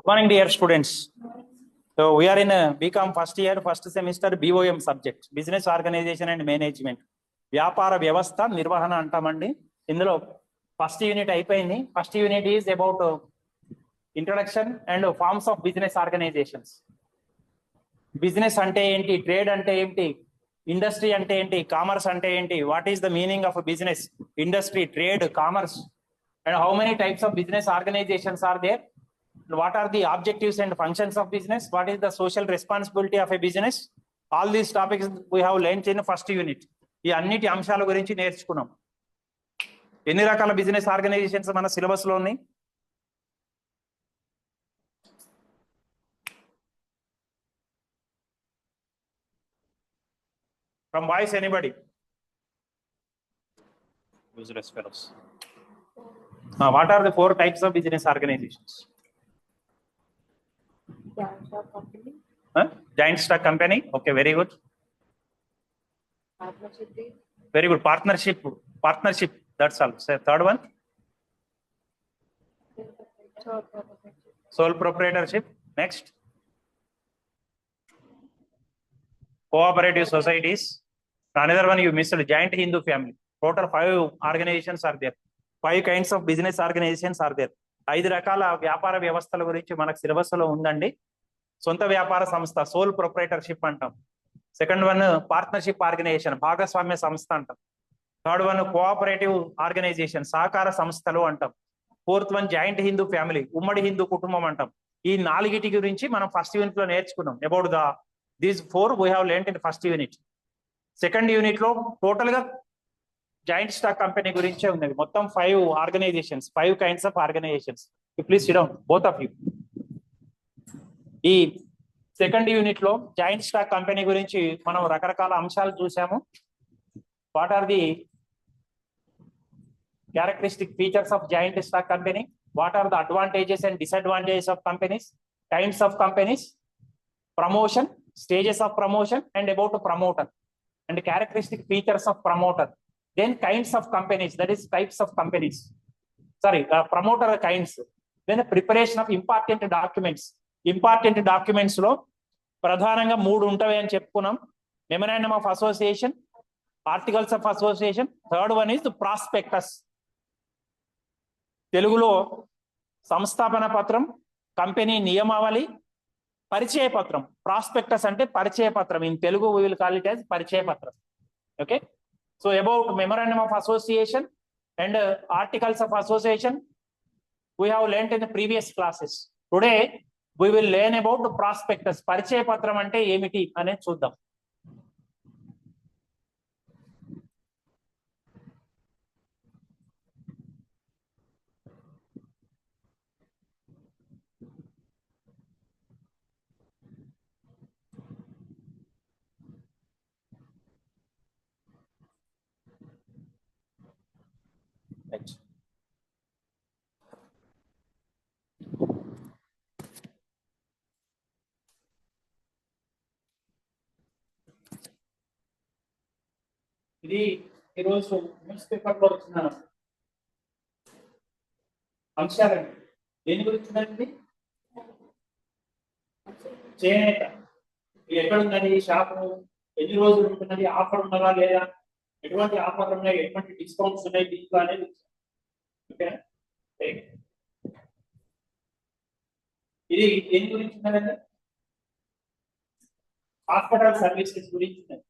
Good morning, dear students. So we are in BCom first year, first semester, BOM subject, Business Organization and Management. వ్యాపార వ్యవస్థ నిర్వహణ అంటామండి. ఇందులో first unit అయిపోయింది. First unit is about introduction and forms of business organizations. Business అంటే ఏంటి, trade అంటే ఏంటి, ఇండస్ట్రీ అంటే ఏంటి, కామర్స్ అంటే ఏంటి, what is the meaning of business, industry, trade, commerce, and how many types of business organizations are there, what are the objectives and functions of business, what is the social responsibility of a business. All these topics we have learned in first unit. ఈ అన్నిటి అంశాల గురించి నేర్చుకున్నాం. ఎన్ని రకాల business organisations మన syllabus లో ఉన్నాయి? From voice anybody? Useless fellows. What are the 4 types of business organizations? Giant stock company. Okay, very good. Very good. Partnership. That's all. Say third one. Sole proprietorship. Next. Cooperative societies. Another one you missed, Giant Hindu family. Total 5 organizations are there. 5 kinds of business organizations are there. 5 రకాల వ్యాపార వ్యవస్థల గురించి మనకు syllabus లో ఉందండి. సొంత వ్యాపార సంస్థ, సోల్ ప్రొప్రైటర్షిప్ అంటాం. సెకండ్ వన్ పార్ట్నర్షిప్ ఆర్గనైజేషన్, భాగస్వామ్య సంస్థ అంటాం. థర్డ్ వన్ కోఆపరేటివ్ ఆర్గనైజేషన్, సహకార సంస్థలు అంటాం. Fourth one joint Hindu family, ఉమ్మడి హిందూ కుటుంబం అంటాం. ఈ 4 గురించి మనం ఫస్ట్ యూనిట్ లో నేర్చుకున్నాం. About these 4 we have learned in first unit. Second unit లో టోటల్ గా జాయింట్ స్టాక్ కంపెనీ గురించే ఉన్నది. మొత్తం 5 organizations, 5 kinds of organizations. Please sit down both of you. ఈ సెకండ్ యూనిట్ లో జాయింట్ స్టాక్ కంపెనీ గురించి మనం రకరకాల అంశాలు చూసాము. What are the characteristic features of joint stock company, what are the advantages and disadvantages of companies, kinds of companies, promotion, stages of promotion and about promoter and characteristic features of promoter. Then kinds of companies, that is types of companies. Promoter kinds. Then the preparation of important documents. Important documents లో ప్రధానంగా 3 ఉంటాయి అని చెప్పుకున్నాం. Memorandum of association, articles of association, third one is prospectus. తెలుగులో సంస్థాపన పత్రం, company నియమావళి, పరిచయ పత్రం. ప్రాస్పెక్టస్ అంటే పరిచయ పత్రం. In Telugu we will call it as పరిచయ పత్రం. Okay. So about memorandum of association and articles of association we have learnt in the previous classes. Today we will learn about the prospectus. పరిచయ పత్రం అంటే ఏమిటి అనేది చూద్దాం. ఇది ఈరోజు న్యూస్ పేపర్ లో వచ్చిన అంశాలండి. దేని గురించి ఉన్నది? చేనేత. ఇది ఎక్కడ ఉన్నది? షాపు ఎన్ని రోజులు ఉంటున్నది? ఆఫర్ ఉన్నదా లేదా? ఎటువంటి ఆఫర్లు ఉన్నాయి? ఎటువంటి డిస్కౌంట్స్ ఉన్నాయి దీంట్లో అనేది. ఓకేనా? ఇది దేని గురించి ఉన్నదండి? హాస్పిటల్ సర్వీసెస్ గురించి ఉన్నది.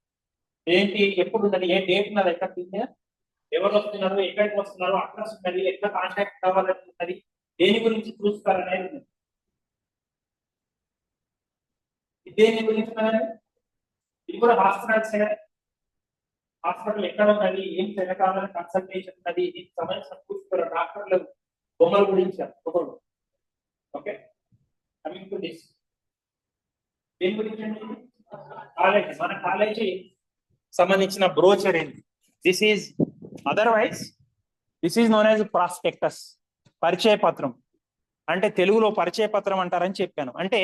ఏంటి, ఎప్పుడు ఉన్నది, ఏ డేట్ ఉన్నది, ఎక్కడ తిందా, ఎవరు వస్తున్నారు, ఎక్కడికి వస్తున్నారు, అడ్రస్ ఉన్నది, ఎట్లా కాంటాక్ట్ కావాలని ఉన్నది, దేని గురించి చూస్తారనేది ఉన్నది. దేని గురించి ఉన్నదండి? ఇది కూడా హాస్పిటల్స్. హాస్పిటల్ ఎక్కడ ఉన్నది, ఏం తినకాలని కన్సల్టేషన్ ఉన్నది, దీనికి సంబంధించిన చూస్తారు డాక్టర్లు బొమ్మల గురించి. ఓకే. కమింగ్ టు దిస్, దేని గురించి అండి? కాలేజ్. మన కాలేజీ సంబంధించిన బ్రోచర్ ఏంటి? This is otherwise this is known as prospectus. పరిచయ పత్రం అంటే తెలుగులో పరిచయ పత్రం అంటారని చెప్పాను. అంటే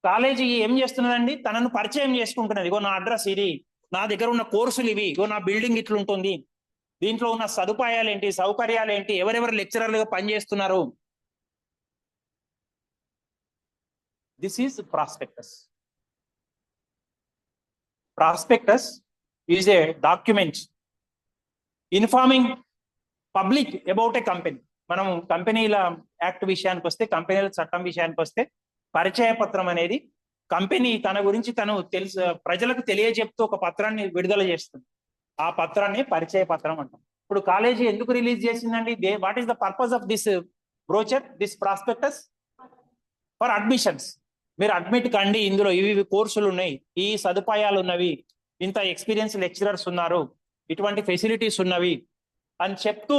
కాలేజీ ఏం చేస్తున్నదండి, తనను పరిచయం చేసుకుంటున్నది. ఇగో నా అడ్రస్ ఇది, నా దగ్గర ఉన్న కోర్సులు ఇవి, ఇగో నా బిల్డింగ్ ఇట్లుంటుంది, దీంట్లో ఉన్న సదుపాయాలు ఏంటి, సౌకర్యాలు ఏంటి, ఎవరెవరు లెక్చరర్లుగా పనిచేస్తున్నారు, This is prospectus. Prospectus is a document informing public about a company. మనం కంపెనీల యాక్ట్ విషయానికి వస్తే, కంపెనీల చట్టం విషయానికి వస్తే, పరిచయ పత్రం అనేది కంపెనీ తన గురించి తను ప్రజలకు తెలియజెప్తూ ఒక పత్రాన్ని విడుదల చేస్తుంది. ఆ పత్రాన్ని పరిచయ పత్రం అంటాం. ఇప్పుడు కాలేజీ ఎందుకు రిలీజ్ చేసిందండి? What is the purpose of this brochure, this prospectus? For admissions. మీరు అడ్మిట్ కండి, ఇందులో ఇవి కోర్సులు ఉన్నాయి, ఈ సదుపాయాలు ఉన్నవి, ఇంత ఎక్స్పీరియన్స్ లెక్చరర్స్ ఉన్నారు, ఇటువంటి ఫెసిలిటీస్ ఉన్నవి అని చెప్తూ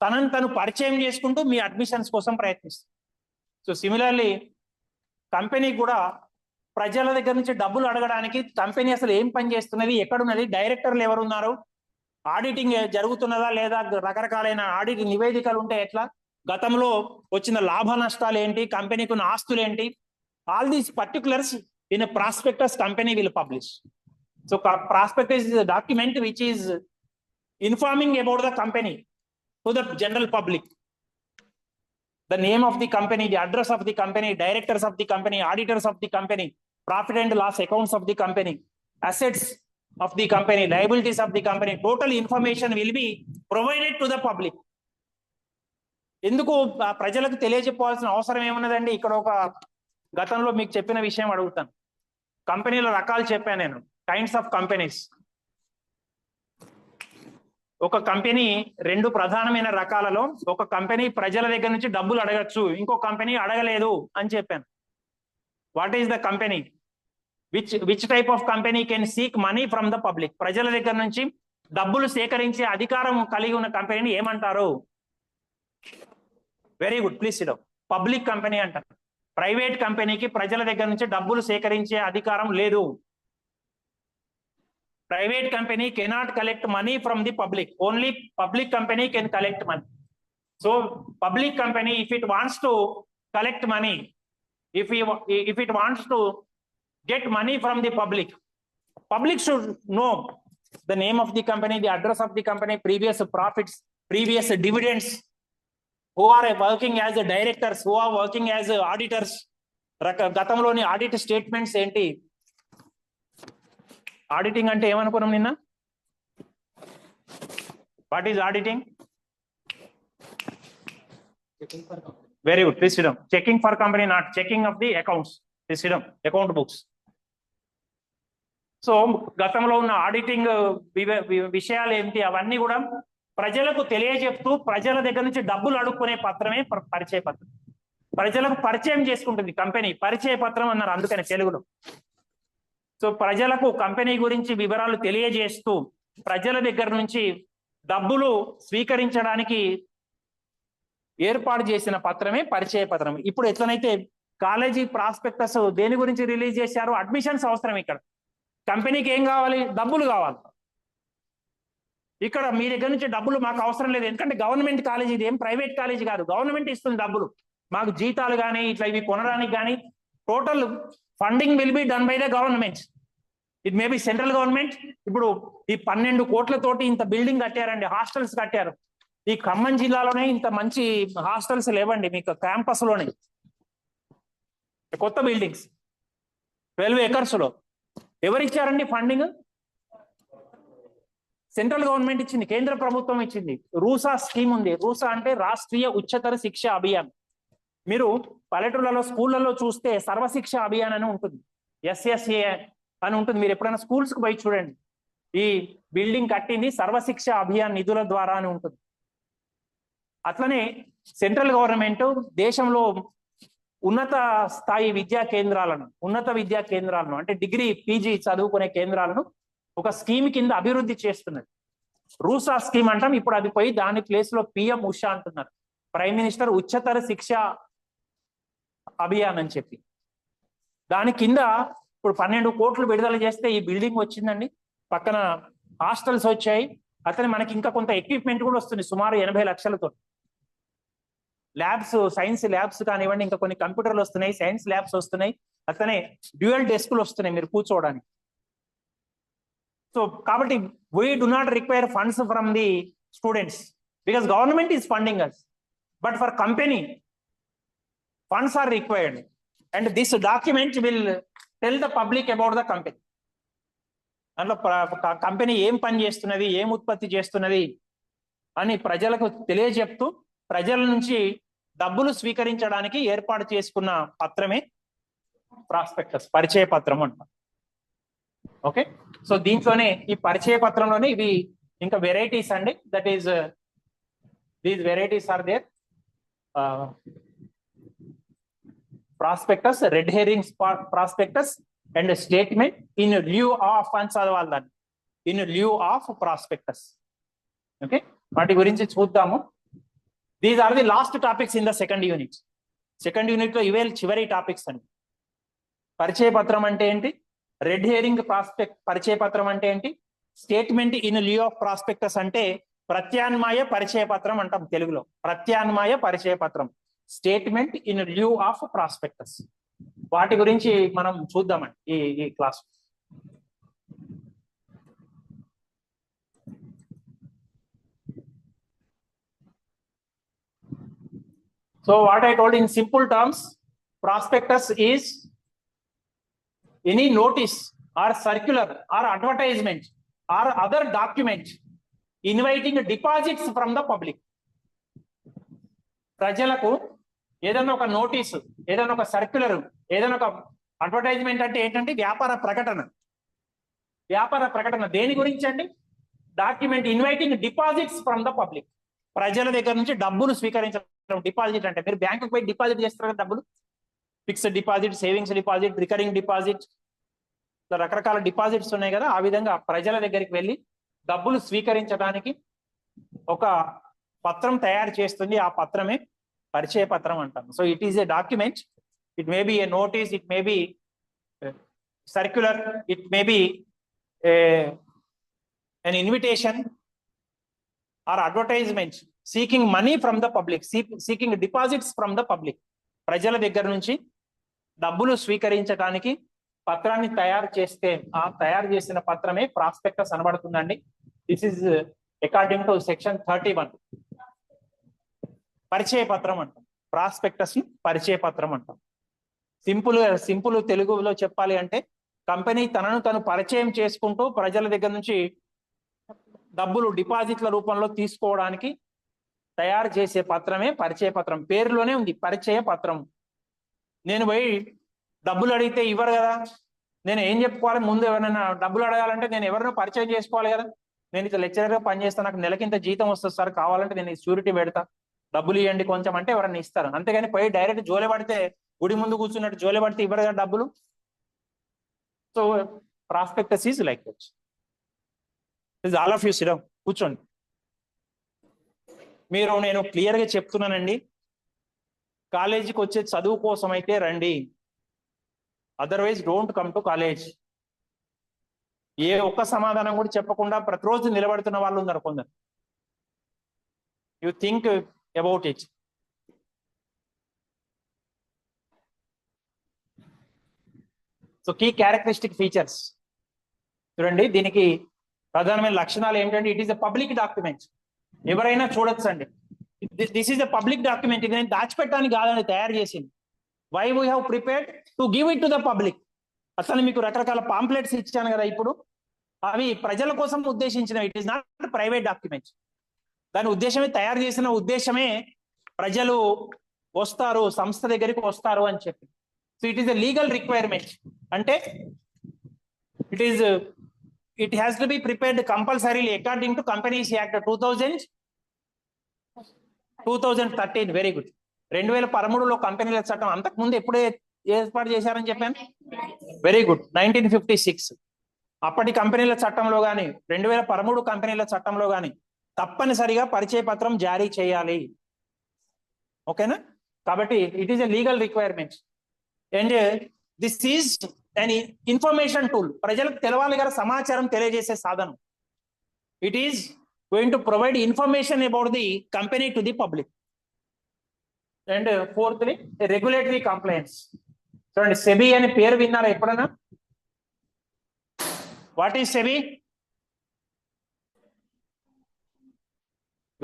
తనను తను పరిచయం చేసుకుంటూ మీ అడ్మిషన్స్ కోసం ప్రయత్నిస్తుంది. సో సిమిలర్లీ కంపెనీ కూడా ప్రజల దగ్గర నుంచి డబ్బులు అడగడానికి కంపెనీ అసలు ఏం పని చేస్తున్నది, ఎక్కడున్నది, డైరెక్టర్లు ఎవరు ఉన్నారు, ఆడిటింగ్ జరుగుతున్నదా లేదా, రకరకాలైన ఆడిట్ నివేదికలు ఉంటే ఎట్లా, గతంలో వచ్చిన లాభ నష్టాలు ఏంటి, కంపెనీకి ఉన్న ఆస్తులు ఏంటి, all these particulars in a prospectus company will publish. So prospectus is a document which is informing about the company to the general public. The name of the company, the address of the company, directors of the company, auditors of the company, profit and loss accounts of the company, assets of the company, liabilities of the company, total information will be provided to the public. ఎందుకు ప్రజలకు తెలియజెప్పాల్సిన అవసరం ఏమున్నదండి? ఇక్కడ ఒక గతంలో మీకు చెప్పిన విషయం అడుగుతాను. కంపెనీల రకాలు చెప్పాను నేను, కైండ్స్ ఆఫ్ కంపెనీస్. ఒక కంపెనీ రెండు ప్రధానమైన రకాలలో, ఒక కంపెనీ ప్రజల దగ్గర నుంచి డబ్బులు అడగచ్చు, ఇంకో కంపెనీ అడగలేదు అని చెప్పాను. What is the company? Which type of company can seek money from the public? ప్రజల దగ్గర నుంచి డబ్బులు సేకరించే అధికారం కలిగి ఉన్న కంపెనీని ఏమంటారు? Very good, please sit down. Public company అంటారు. ప్రైవేట్ కంపెనీకి ప్రజల దగ్గర నుంచి డబ్బులు సేకరించే అధికారం లేదు. Private company cannot collect money from the public, only public company can collect money. So public company, if it wants to collect money, if it wants to get money from the public should know the name of the company, the address of the company, previous profits, previous dividends, who are working as directors, who are working as auditors, గతంలోని audit statements ఏంటి. Auditing అంటే ఏమనుకున్నాం నిన్న? What is auditing? Very good, please sit down. Checking for company, not checking of the accounts. Please sit down. Account books. So గతంలో ఉన్న auditing విషయాలు ఏంటి, అవన్నీ కూడా ప్రజలకు తెలియజెప్తూ ప్రజల దగ్గర నుంచి డబ్బులు అడుక్కునే పత్రమే పరిచయ పత్రం. ప్రజలకు పరిచయం చేసుకుంటుంది కంపెనీ, పరిచయ పత్రం అన్నారు అందుకని తెలుగులో. సో ప్రజలకు కంపెనీ గురించి వివరాలు తెలియజేస్తూ ప్రజల దగ్గర నుంచి డబ్బులు స్వీకరించడానికి ఏర్పాటు చేసిన పత్రమే పరిచయ పత్రం. ఇప్పుడు ఎట్లనైతే కాలేజీ ప్రాస్పెక్టస్ దేని గురించి రిలీజ్ చేశారు? అడ్మిషన్స్ అవసరం. ఇక్కడ కంపెనీకి ఏం కావాలి? డబ్బులు కావాలి. ఇక్కడ మీ దగ్గర నుంచి డబ్బులు మాకు అవసరం లేదు, ఎందుకంటే గవర్నమెంట్ కాలేజీ, ఇది ఏం ప్రైవేట్ కాలేజీ కాదు, గవర్నమెంట్ ఇస్తుంది డబ్బులు. మాకు జీతాలు కానీ ఇట్లా ఇవి కొనడానికి కానీ total funding will be done by the government. It may B central government. ఇప్పుడు ఈ 12 కోట్లతోటి ఇంత బిల్డింగ్ కట్టారండి, హాస్టల్స్ కట్టారు. ఈ ఖమ్మం జిల్లాలోనే ఇంత మంచి హాస్టల్స్ లేవండి మీకు, క్యాంపస్ లోనే కొత్త బిల్డింగ్స్ 12 acres లో. ఎవరు ఇచ్చారండి ఫండింగ్? సెంట్రల్ గవర్నమెంట్ ఇచ్చింది, కేంద్ర ప్రభుత్వం ఇచ్చింది. రూసా స్కీమ్ ఉంది. రూసా అంటే రాష్ట్రీయ ఉच्चतर శిక్ష అభియాన్. మీరు పల్లెటూళ్ళలో స్కూళ్ళలో చూస్తే సర్వశిక్ష అభియాన్ అని ఉంటుంది, SSA అని ఉంటుంది. మీరు ఎప్పుడైనా స్కూల్స్ కు పోయి చూడండి. ఈ బిల్డింగ్ కట్టింది సర్వశిక్ష అభియాన్ నిధుల ద్వారా అని ఉంటుంది. అట్లనే సెంట్రల్ గవర్నమెంట్ దేశంలో ఉన్నత స్థాయి విద్యా కేంద్రాలను అంటే డిగ్రీ PG చదువుకునే కేంద్రాలను ఒక స్కీమ్ కింద అభివృద్ధి చేస్తున్నది. రూసా స్కీమ్ అంటాం. ఇప్పుడు అది పోయి దాని ప్లేస్ లో PM ఉషా అంటున్నారు, ప్రైమ్ మినిస్టర్ ఉच्चतर శిక్ష అభియాన్ అని చెప్పి. దాని కింద ఇప్పుడు 12 కోట్లు విడుదల చేస్తే ఈ బిల్డింగ్ వచ్చిందండి. పక్కన హాస్టల్స్ వచ్చాయి. అతని మనకి ఇంకా కొంత ఎక్విప్మెంట్ కూడా వస్తుంది సుమారు 80 లక్షలతో. ల్యాబ్స్, సైన్స్ ల్యాబ్స్ కానివ్వండి, ఇంకా కొన్ని కంప్యూటర్లు వస్తున్నాయి, సైన్స్ ల్యాబ్స్ వస్తున్నాయి, అట్లనే డ్యూయల్ డెస్క్లు వస్తున్నాయి మీరు కూర్చోవడానికి. సో కాబట్టి we do not require funds from the students because government is funding us, but for company funds are required. And this document will tell the public about the company. అందులో company ఏం పని చేస్తున్నది, ఏం ఉత్పత్తి చేస్తున్నది అని ప్రజలకు తెలియజెప్తూ ప్రజల నుంచి డబ్బులు స్వీకరించడానికి ఏర్పాటు చేసుకున్న పత్రమే ప్రాస్పెక్టస్, పరిచయ పత్రం అంటాం. ఓకే, సో దీంట్లోనే ఈ పరిచయ పత్రంలోనే ఇవి ఇంకా వెరైటీస్ అండి. That is these varieties are there. Prospectus, red herrings prospectus and statement in lieu of అని చదవాలి దాన్ని, in lieu of prospectus. Okay, వాటి గురించి చూద్దాము. These are the last topics in the second unit. Second unit లో ఇవే చివరి topics అండి. పరిచయ పత్రం అంటే ఏంటి, రెడ్ హెరింగ్ పరిచయ పత్రం అంటే ఏంటి, statement in lieu of prospectus అంటే ప్రత్యామ్నాయ పరిచయ పత్రం అంటాం తెలుగులో. ప్రత్యామ్నాయ పరిచయ పత్రం, statement in lieu of prospectus. వాటి గురించి మనం చూద్దామండి ఈ class. So what I told in simple terms, prospectus is any notice or circular or advertisement or other document inviting deposits from the public. ప్రజలకు ఏదైనా ఒక నోటీసు, ఏదైనా ఒక సర్క్యులర్, ఏదైనా ఒక అడ్వర్టైజ్మెంట్ అంటే ఏంటంటే వ్యాపార ప్రకటన. వ్యాపార ప్రకటన దేని గురించి అండి, document inviting deposits from the public. ప్రజల దగ్గర నుంచి డబ్బులు స్వీకరించడం. డిపాజిట్ అంటే మీరు బ్యాంకుకి పోయి డిపాజిట్ చేస్తారు కదా డబ్బులు, fixed deposit, savings deposit, recurring deposit, రకరకాల డిపాజిట్స్ ఉన్నాయి కదా. ఆ విధంగా ప్రజల దగ్గరికి వెళ్ళి డబ్బులు స్వీకరించడానికి ఒక పత్రం తయారు చేస్తుంది. ఆ పత్రమే పరిచయ పత్రం అంటాం. So it is a document, it may B A notice, it may B circular, it may B an invitation or advertisement seeking money from the public, seeking deposits from the public. ప్రజల దగ్గర నుంచి డబ్బులు స్వీకరించడానికి పత్రాన్ని తయారు చేస్తే ఆ తయారు చేసిన పత్రమే ప్రాస్పెక్టస్ అనబడుతుందండి. This is according to section 31. పరిచయ పత్రం అంటాం, ప్రాస్పెక్టస్ ని పరిచయ పత్రం అంటాం. సింపుల్ తెలుగులో చెప్పాలి అంటే కంపెనీ తనను తను పరిచయం చేసుకుంటూ ప్రజల దగ్గర నుంచి డబ్బులు డిపాజిట్ల రూపంలో తీసుకోవడానికి తయారు చేసే పత్రమే పరిచయ పత్రం. పేరులోనే ఉంది పరిచయ పత్రం. నేను పోయి డబ్బులు అడిగితే ఇవ్వరు కదా, నేను ఏం చెప్పుకోవాలి, ముందు ఎవరైనా డబ్బులు అడగాలంటే నేను ఎవరినో పరిచయం చేసుకోవాలి కదా. నేను ఇట్లా లెక్చరర్గా పనిచేస్తాను, నాకు నెలకింత జీతం వస్తుంది సార్, కావాలంటే నేను షూరిటీ పెడతా, డబ్బులు ఇవ్వండి కొంచెం అంటే ఎవరైనా ఇస్తారు. అంతేగాని పోయి డైరెక్ట్ జోలే పడితే, గుడి ముందు కూర్చున్నట్టు జోలే పడితే ఇవ్వరు కదా డబ్బులు. So prospectus is like that. All of you SIT down, కూర్చోండి. మీరు నేను క్లియర్గా చెప్తున్నానండి, కాలేజీకి వచ్చే చదువు కోసం అయితే రండి, otherwise don't come to college. ఏ ఒక్క సమాధానం కూడా చెప్పకుండా ప్రతిరోజు నిలబడుతున్న వాళ్ళు ఉన్నారు కొందరు. You think about it. So key characteristic features చూడండి, దీనికి ప్రధానమైన లక్షణాలు ఏమిటంటే it is a public document. ఎవరైనా చూడొచ్చు అండి. This is a public document. ఇది నేను దాచిపెట్టడానికి కాదని తయారు చేసింది. Why we have prepared to give it to the public. అసలు మీకు రకరకాల పాంప్లెట్స్ ఇచ్చాను కదా ఇప్పుడు, అవి ప్రజల కోసం ఉద్దేశించినవి. It is not private document. దాని ఉద్దేశమే, తయారు చేసిన ఉద్దేశమే ప్రజలు వస్తారు, సంస్థ దగ్గరికి వస్తారు అని చెప్పి. So it is a legal requirement. అంటే it has to be prepared compulsorily according to Companies Act 2013. Very good. 2013లో కంపెనీల చట్టం. అంతకుముందు ఎప్పుడే ఏర్పాటు చేశారని చెప్పాను? Very good, 1956. అప్పటి కంపెనీల చట్టంలో కానీ 2013 కంపెనీల చట్టంలో కానీ తప్పనిసరిగా పరిచయ పత్రం జారీ చేయాలి. ఓకేనా? కాబట్టి it is a legal requirement. And this is an information tool. ప్రజలకు తెలవాలి కదా, సమాచారం తెలియజేసే సాధనం. It is going to provide information about the company to the public. And fourthly regulatory complaints. చూడండి, సెబీ అనే పేరు విన్నారా ఎప్పుడైనా? What is SEBI?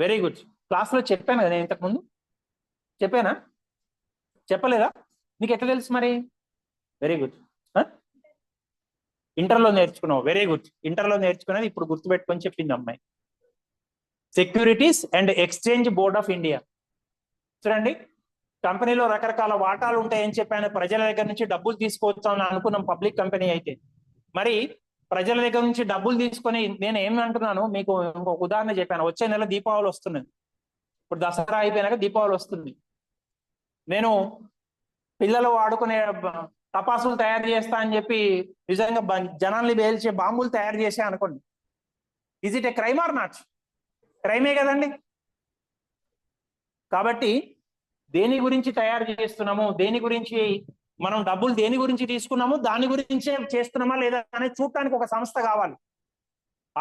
Very good. క్లాస్లో చెప్పాను కదా నేను ఇంతకుముందు, చెప్పానా? చెప్పలేదా? నీకు ఎట్లా తెలుసు మరి? Very good. ఇంటర్లో నేర్చుకున్నావు, వెరీ గుడ్. ఇంటర్లో నేర్చుకున్నది ఇప్పుడు గుర్తుపెట్టుకొని చెప్పింది అమ్మాయి. Securities and exchange board of India. చూడండి, కంపెనీలో రకరకాల వాటాలు ఉంటాయని చెప్పాను. ప్రజల దగ్గర నుంచి డబ్బులు తీసుకోవచ్చామని అనుకున్నాం పబ్లిక్ కంపెనీ అయితే. మరి ప్రజల దగ్గర నుంచి డబ్బులు తీసుకొని నేను ఏమంటున్నాను మీకు ఇంకొక ఉదాహరణ చెప్పాను. వచ్చే నెల దీపావళి వస్తున్నది. ఇప్పుడు దసరా అయిపోయినాక దీపావళి వస్తుంది. నేను పిల్లలు వాడుకునే టపాసులు తయారు చేస్తా అని చెప్పి నిజంగా జనాల్ని పేల్చే బాంబులు తయారు చేసా అనుకోండి. Is it a crime or not? క్రైమే కదండి. కాబట్టి దేని గురించి తయారు చేస్తున్నాము, దేని గురించి మనం డబ్బులు దేని గురించి తీసుకున్నాము, దాని గురించే చేస్తున్నామా లేదా అనేది చూడటానికి ఒక సంస్థ కావాలి.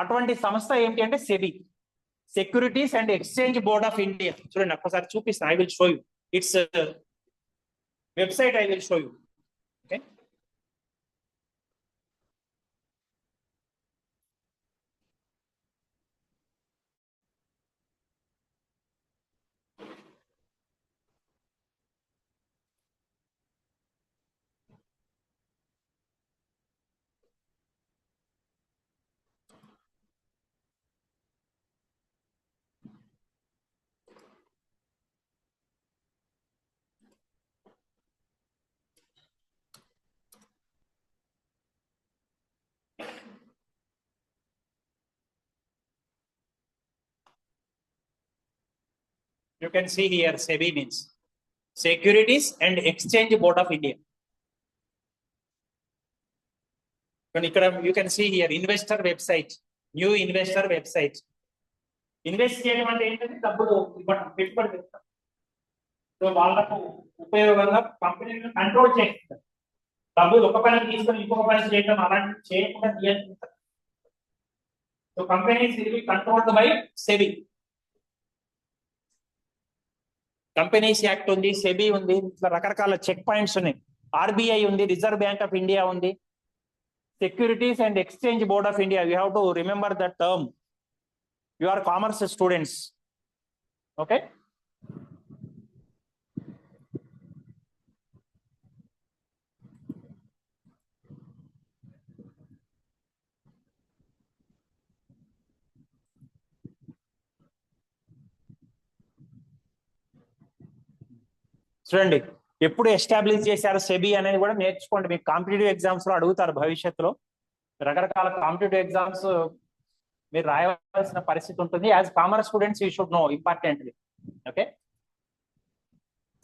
అటువంటి సంస్థ ఏంటి అంటే SEBI, securities and exchange board of India. చూడండి ఒక్కసారి చూపిస్తాను. I will show you it's website. I will show you. Okay, you can see here SEBI means Securities and Exchange Board of India. ఇక్కడ you can see here investor website, new investor website. Invest చేయడం అంటే ఏంటంటే డబ్బులు ఇవ్వడం, పెట్టుబడి పెట్టడం. So వాళ్ళకు ఉపయోగంగా కంపెనీలను కంట్రోల్ చేస్తారు. డబ్బులు ఒక పని తీసుకొని ఇంకొక పని చేయడం అలాంటివి చేయకుండా నియంత్రిస్తారు. So companies will be controlled by SEBI. Companies act ఉంది, సెబీ ఉంది, ఇట్లా రకరకాల చెక్ పాయింట్స్ ఉన్నాయి. ఆర్బీఐ ఉంది, రిజర్వ్ బ్యాంక్ ఆఫ్ ఇండియా ఉంది, securities and exchange board of India. You have to remember that term. You are commerce students. Okay, చూడండి ఎప్పుడు establish చేశారు సెబీ అనేది కూడా నేర్చుకోండి. మీకు కాంపిటేటివ్ ఎగ్జామ్స్ లో అడుగుతారు భవిష్యత్తులో. రకరకాల కాంపిటేటివ్ ఎగ్జామ్స్ మీరు రాయవలసిన పరిస్థితి ఉంటుంది. As commerce students you should know importantly. Okay,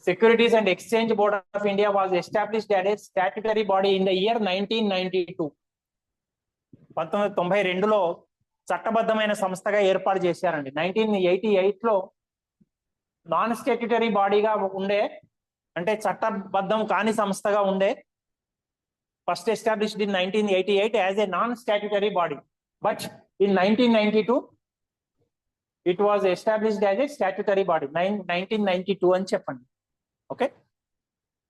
securities and exchange board of India was established as a statutory body in the year 1992. 1992లో చట్టబద్ధమైన సంస్థగా ఏర్పాటు చేశారండి. 1988లో నాన్ స్టాట్యుటరీ బాడీగా ఉండే, అంటే చట్టబద్ధం కాని సంస్థగా ఉండే. First established in 1988 as a non statutory body, but in 1992 it was established as a statutory body. 1992 అని చెప్పండి. Okay,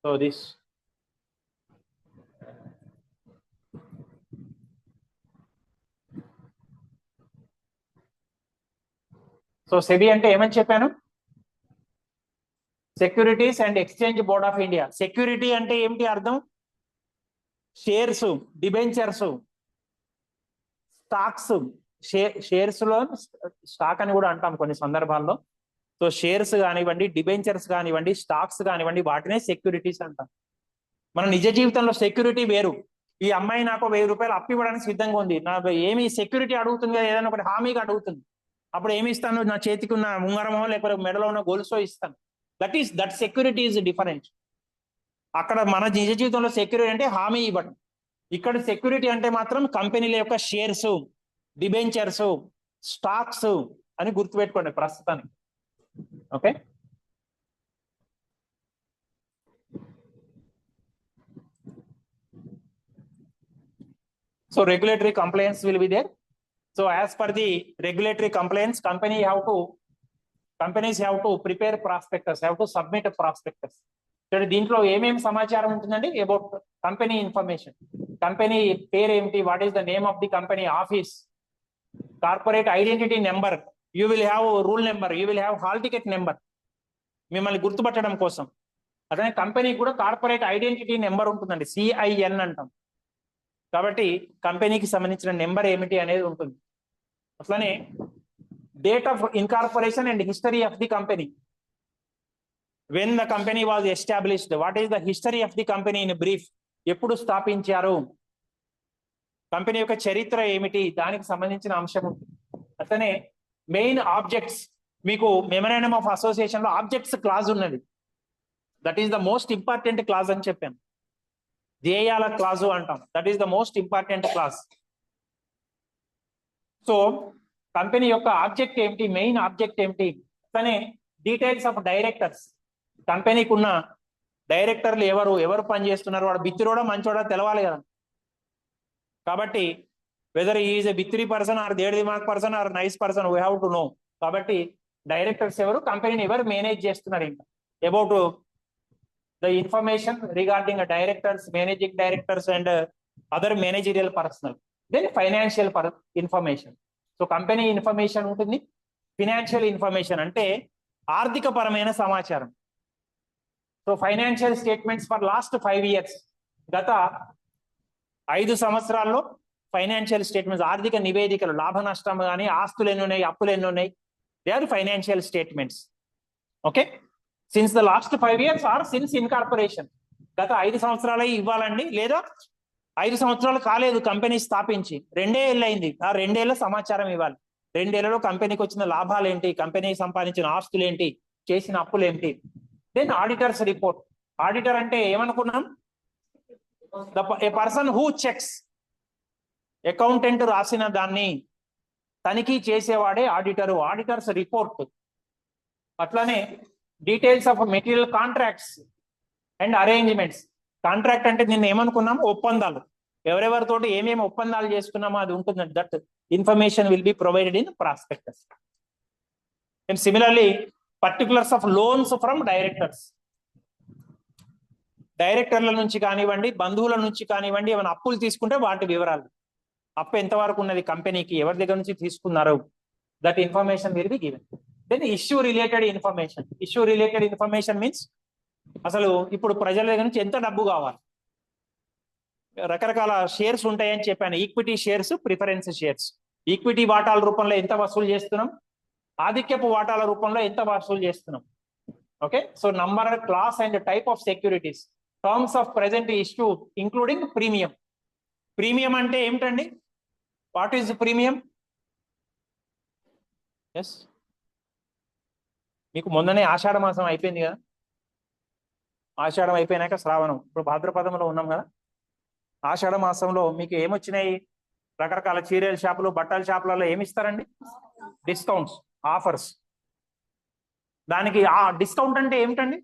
so this so SEBI అంటే ఏమని చెప్పాను? Securities and exchange board of India. Security అంటే ఏమిటి అర్థం? Shares, debentures, stocks. షేర్స్ లో stock అని కూడా అంటాం కొన్ని సందర్భాల్లో. సో షేర్స్ కానివ్వండి, డిబెంచర్స్ కానివ్వండి, స్టాక్స్ కానివ్వండి, వాటినే సెక్యూరిటీస్ అంటాం. మన నిజ జీవితంలో సెక్యూరిటీ వేరు. ఈ అమ్మాయి నాకు 1000 రూపాయలు అప్పు ఇవ్వడానికి సిద్ధంగా ఉంది. నాకు ఏమి సెక్యూరిటీ అడుగుతుంది కదా, ఏదైనా ఒకటి హామీగా అడుగుతుంది. అప్పుడు ఏమి ఇస్తాను? నా చేతికి ఉన్న ఉంగరమో లేకపోతే మెడలో ఉన్న గొలుసో ఇస్తాను. That security is different. అక్కడ మన నిజ జీవితంలో సెక్యూరిటీ అంటే హామీ ఇవ్వడం. ఇక్కడ సెక్యూరిటీ అంటే మాత్రం కంపెనీల యొక్క షేర్స్, డిబెంచర్స్, స్టాక్స్ అని గుర్తుపెట్టుకోండి ప్రస్తుతానికి. Okay, so regulatory compliance will be there. So as per the regulatory compliance, companies have to prepare prospectus, have to submit a prospectus. So దీంట్లో ఏమేమి సమాచారం ఉంటుందండి? About company information. కంపెనీ పేరు ఏమిటి, what is the name of the company, office, corporate identity number, you will have rule number, you will have hall ticket number మిమ్మల్ని గుర్తుపట్టడం కోసం. అదే కంపెనీకి కూడా కార్పొరేట్ ఐడెంటిటీ నెంబర్ ఉంటుందండి, CIN అంటాం. కాబట్టి కంపెనీకి సంబంధించిన నెంబర్ ఏమిటి అనేది ఉంటుంది. అట్లనే date of incorporation and history of the company. When the company was established, what is the history of the company in brief. ఎప్పుడు స్థాపించారు, కంపెనీ యొక్క చరిత్ర ఏమిటి, దానికి సంబంధించిన అంశం ఉంటుంది. అట్లనే మెయిన్ ఆబ్జెక్ట్స్, మీకు మెమరాండం ఆఫ్ అసోసియేషన్ లో ఆబ్జెక్ట్స్ క్లాజ్ ఉన్నది. That is the most important clause అని చెప్పాను. ధ్యేయాల క్లాజు అంటాం. That is the most important clause. So company యొక్క ఆబ్జెక్ట్ ఏమిటి, మెయిన్ ఆబ్జెక్ట్ ఏమిటి, అట్లనే డీటెయిల్స్ ఆఫ్ డైరెక్టర్స్. కంపెనీకి ఉన్న డైరెక్టర్లు ఎవరు పనిచేస్తున్నారు, వాడు బిత్తిరోడా మంచోడా తెలవాలి కదా. కాబట్టి వెదర్ ఈజ్ ఎ బిత్రి పర్సన్ ఆర్ దేడ్ దిమాగ్ person or nice person, we have to know. కాబట్టి డైరెక్టర్స్ ఎవరు, కంపెనీని ఎవరు మేనేజ్ చేస్తున్నారు, ఇంకా about the information regarding directors, managing directors and other managerial personnel. Then financial information. So company information ఉంటుంది. ఫినాన్షియల్ ఇన్ఫర్మేషన్ అంటే ఆర్థిక పరమైన సమాచారం. So financial statements for last 5 years, గత 5 సంవత్సరాల్లో ఫైనాన్షియల్ స్టేట్మెంట్స్, ఆర్థిక నివేదికలు, లాభ నష్టం కానీ, ఆస్తులు ఎన్ని ఉన్నాయి, అప్పులు ఎన్ని ఉన్నాయి, they are financial statements. Okay, since the last 5 years or since incorporation, గత 5 సంవత్సరాలే ఇవ్వాలండి, లేదా 5 సంవత్సరాలు కాలేదు కంపెనీ స్థాపించి, 2 ఏళ్ళు అయింది, ఆ 2 ఏళ్ల సమాచారం ఇవ్వాలి. 2 ఏళ్లలో కంపెనీకి వచ్చిన లాభాలు ఏంటి, కంపెనీ సంపాదించిన ఆస్తులు ఏంటి, చేసిన అప్పులు ఏంటి. Then auditors report. ఆడిటర్ అంటే ఏమనుకున్నాం, a person who checks. Accountant రాసిన దాన్ని తనిఖీ చేసేవాడే ఆడిటరు. Auditors report. అట్లానే details of material contracts and arrangements. Contract అంటే నిన్న ఏమనుకున్నాం, ఒప్పందాలు, ఎవరెవరితోటి ఏమేమి ఒప్పందాలు చేసుకున్నామో అది ఉంటుందండి. That information will be provided in prospectus. And similarly particulars of loans from directors. డైరెక్టర్ల నుంచి కానివ్వండి, బంధువుల నుంచి కానివ్వండి, ఏమైనా అప్పులు తీసుకుంటే వాటి వివరాలు, అప్పు ఎంతవరకు ఉన్నది కంపెనీకి, ఎవరి దగ్గర నుంచి తీసుకున్నారు, that information will be given. Then issue related information. Issue related information means అసలు ఇప్పుడు ప్రజల దగ్గర నుంచి ఎంత డబ్బు కావాలి. రకరకాల షేర్స్ ఉంటాయని చెప్పాను, equity shares, preference shares. Equity వాటాల రూపంలో ఎంత వసూలు చేస్తున్నాం, ఆధిక్యపు వాటాల రూపంలో ఎంత వసూలు చేస్తున్నాం. Okay, so number, class and type of securities, terms of present issue including premium. Premium అంటే ఏమిటండి, వాట్ ఈజ్ ప్రీమియం? ఎస్, మీకు మొన్ననే ఆషాఢ మాసం అయిపోయింది కదా. ఆషాఢం అయిపోయినాక శ్రావణం, ఇప్పుడు భాద్రపదంలో ఉన్నాం కదా. ఆషాఢ మాసంలో మీకు ఏమొచ్చినాయి, రకరకాల చీరల షాపులు, బట్టల షాపులలో ఏమి ఇస్తారండి, డిస్కౌంట్స్, ఆఫర్స్. దానికి ఆ డిస్కౌంట్ అంటే ఏమిటండి,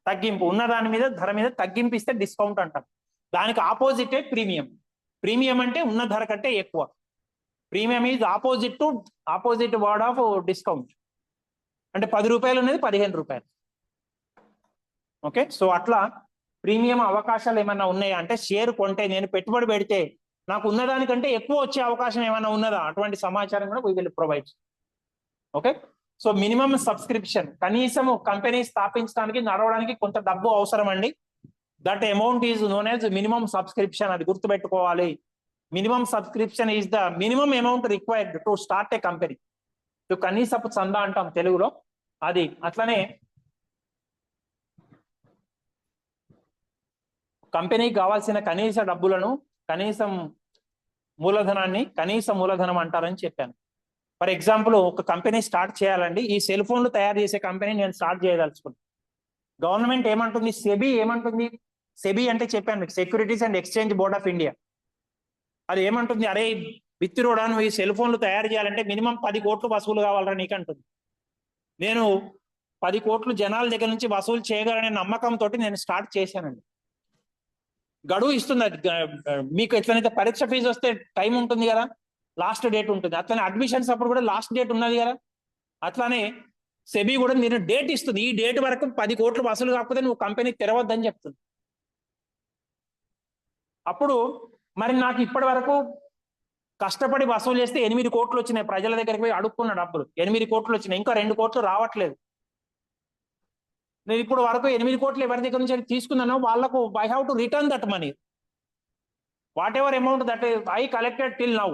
తగ్గింపు. ఉన్న దాని మీద, ధర మీద తగ్గింపు ఇస్తే డిస్కౌంట్ అంటాం. దానికి ఆపోజిటే ప్రీమియం. ప్రీమియం అంటే ఉన్న ధర కంటే ఎక్కువ. Premium is opposite word of discount. అంటే 10 రూపాయలు ఉన్నది 15 రూపాయలు. ఓకే, సో అట్లా ప్రీమియం అవకాశాలు ఏమైనా ఉన్నాయా అంటే, షేర్ కొంటే, నేను పెట్టుబడి పెడితే నాకు ఉన్నదానికంటే ఎక్కువ వచ్చే అవకాశం ఏమైనా ఉన్నదా, అటువంటి సమాచారం కూడా we will provide. Okay, so minimum subscription, కనీసం కంపెనీ స్థాపించడానికి, నడవడానికి కొంత డబ్బు అవసరం అండి. That amount is known as minimum subscription. అది గుర్తుపెట్టుకోవాలి. Minimum subscription is the minimum amount required to start a company. కనీసపు చందా అంటాం తెలుగులో అది. అట్లనే కంపెనీకి కావాల్సిన కనీస డబ్బులను, కనీసం మూలధనాన్ని కనీస మూలధనం అంటారని చెప్పాను. ఫర్ ఎగ్జాంపుల్, ఒక కంపెనీ స్టార్ట్ చేయాలండి, ఈ సెల్ ఫోన్లు తయారు చేసే కంపెనీ నేను స్టార్ట్ చేయదలుచుకున్నాను. గవర్నమెంట్ ఏమంటుంది, సెబీ ఏమంటుంది, సెబీ అంటే చెప్పాను మీకు, securities and exchange board of India. అది ఏమంటుంది, అరే బిత్తిరోడా, నువ్వు ఈ సెల్ ఫోన్లు తయారు చేయాలంటే మినిమం 10 కోట్లు వసూలు కావాలరా నీకు అంటుంది. నేను 10 కోట్లు జనాల దగ్గర నుంచి వసూలు చేయగలనే నమ్మకంతో నేను స్టార్ట్ చేశానండి. గడువు ఇస్తుంది అది. మీకు ఎట్లనైతే పరీక్ష ఫీజు వస్తే టైం ఉంటుంది కదా, లాస్ట్ డేట్ ఉంటుంది, అట్లనే అడ్మిషన్స్ అప్పుడు కూడా లాస్ట్ డేట్ ఉన్నది కదా. అట్లానే సెబీ కూడా నేను డేట్ ఇస్తుంది, ఈ డేట్ వరకు 10 కోట్లు వసూలు కాకపోతే నువ్వు కంపెనీ తెరవద్దని చెప్తుంది. అప్పుడు మరి నాకు ఇప్పటి వరకు కష్టపడి వసూలు చేస్తే 8 కోట్లు వచ్చినాయి, ప్రజల దగ్గరికి పోయి అడుక్కున్న డబ్బులు 8 కోట్లు వచ్చినాయి, ఇంకా 2 కోట్లు రావట్లేదు. నేను ఇప్పుడు వరకు 8 కోట్లు ఎవరి దగ్గర నుంచి తీసుకున్నానో వాళ్ళకు I have to return that money, what ever amount that I collected till now,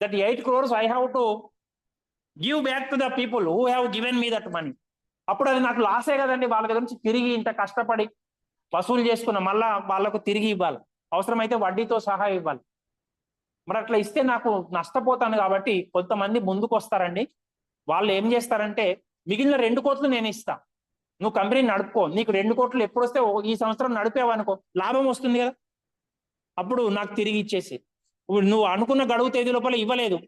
that 8 crores I have to give back to the people who have given me that money. అప్పుడు అది నాకు లాసే కదండి, వాళ్ళ దగ్గర నుంచి తిరిగి ఇంత కష్టపడి వసూలు చేసుకున్న మళ్ళా వాళ్ళకు తిరిగి ఇవ్వాలి, అవసరమైతే వడ్డీతో సహా ఇవ్వాలి. మరి అట్లా ఇస్తే నాకు నష్టపోతాను కాబట్టి కొంతమంది ముందుకు వస్తారండి. వాళ్ళు ఏం చేస్తారంటే మిగిలిన 2 కోట్లు నేను ఇస్తా, నువ్వు కంపెనీ నడుపుకో, నీకు 2 కోట్లు ఎప్పుడు వస్తే ఈ సంవత్సరం నడిపేవనుకో లాభం వస్తుంది కదా, అప్పుడు నాకు తిరిగి ఇచ్చేసి. నువ్వు అనుకున్న గడువు తేదీ లోపల ఇవ్వలేదు,